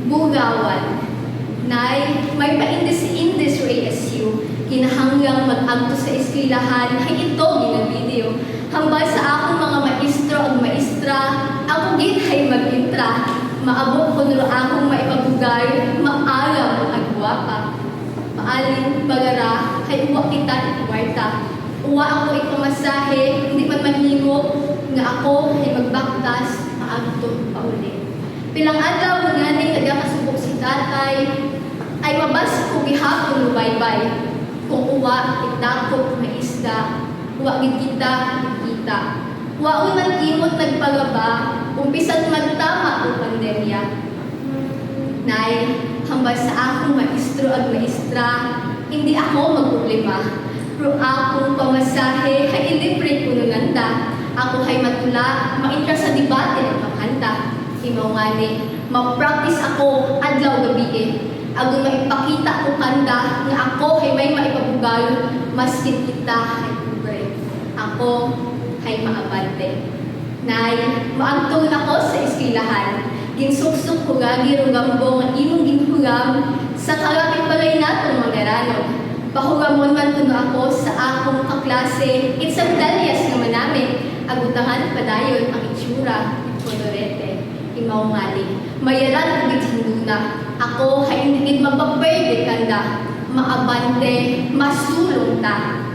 Bugawan, nay may paindis-indis o ASU, kinahanggang mag-agto sa eskwelahan, hay ito ginabideo. Hambal sa akong mga maestro ag maestra, ako gid hay mag-intra, maabot ko nuro akong maipabugay, maalam ag guwapa. Maalin bagara, hay uwa kita ikwarta. Uwa ako ipamasahe, hindi man mahimo, nga ako hay magbaktas, maagto pauli. Pilang adlaw nga ni nagakasubok si tatay, ay mabas ko gihapon lubaybay. Kung uwa, itdakop na isda, uwa gid kita, kita. Waon man kimot nagpagaba, umpisan magtama o pandemya. Nay, hambal sa akong maestro at maestra, hindi ako magproblema. Pero akong pamasahe, hay ilibre ko nunganda. Ako hay matula, maitra sa debate at paghanta. Imaw nga ni, mag-practice ako adlaw gabi Agon maipakita ko kanda nga ako hay may maipabugal, maskin kita hay kubre. Ako hay maabante. Nay, maagtong ako sa eskwelahan. Ginsuksok ko gagi rugambo nga imong ginhugam sa kalapit balay naton mag-arano. Pahugamon man kuno ako sa akong kaklase, it's ang dalyas naman namin. Agutangan padayon ang itsura, kolorete, imaw ngali. Mayaran ugit hinduna. Ako hay hindi magpaperde kanda, maabante, masulong ta.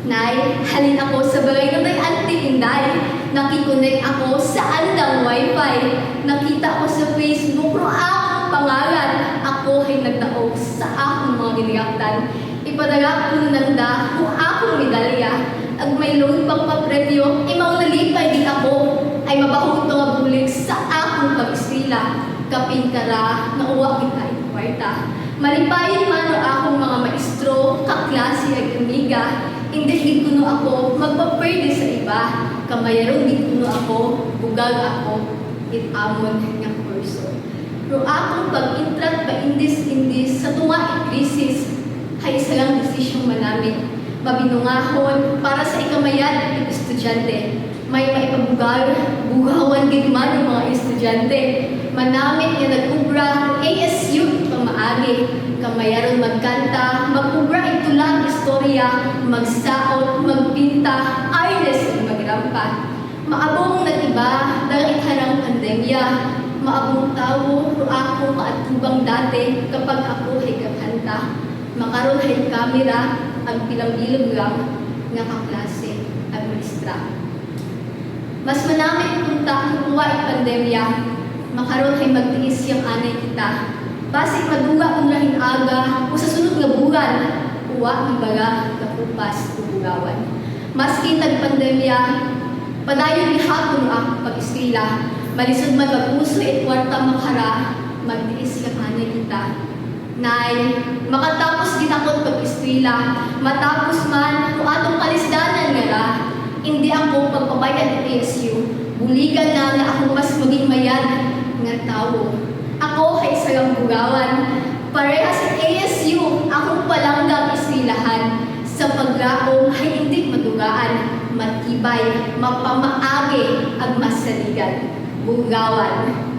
Nay, halin ako sa balay ng Auntie Inday. Nakikonek ako sa andang wifi. Nakita ko sa Facebook ro akong pangalan. Ako ay nagdaog sa akong mga giniyaktan. Ipadala ko nanda kung akong medalya. Ag may loan pang papremyo, imaw nalipay din ako. Ay mabahong ito nga bulig sa akong pag-eskwela. Kapintara, nauwa kita ikwarta. Malipayin man o akong mga maestro, kaklase ag amiga. Hindi gid kuno ako magpaperde sa iba. Kamayaro gid kuno ako, bugag ako, itamon nga kurso. Pero akong pag-intrat pa indis-indis sa tunga krisis, hay isa lang desisyong manamit. Mabinungahon para sa ikamayan ng estudyante. May maipabugal, bugawan gid man ang mga estudyante. Manamit nga nag-ubra ASU pamaagi. Kamayaron magkanta, mag-ubra ito lang istorya, magsaot, magpinta, artist at magrampa. Maabong nag-iba dahil itarang pandemya. Maabong tao o ako kaatubang dati kapag ako ay kakanta. Makaroon ay kamera ang pilang-bilog lang nga kaklase at maestra. Mas manamit punta kung uwa ang pandemya, makaroon ay magtiis yung anay kita. Basig maduga kung lahing aga o sa sunod nga buwan, uwa ang baga kapupas o bugawan. Maski nagpandemya, padayon ihapon ang pag-eskwela. Malisod man mag-uso at kwarta makara, magtiis yung anay kita. Nay, makatapos din ako pag-eskwela, matapos man kung atong kalisdanan nga ra, hindi ako pagpabayad ng ASU, buligan na ako mas maging mayan nga tao. Ako ay isang bugawan, parehas sa ASU, akong palanggang eskwelahan, sa paglaong ay hindi madugaan, matibay, mapamaagi, ang masaligan. Bugawan.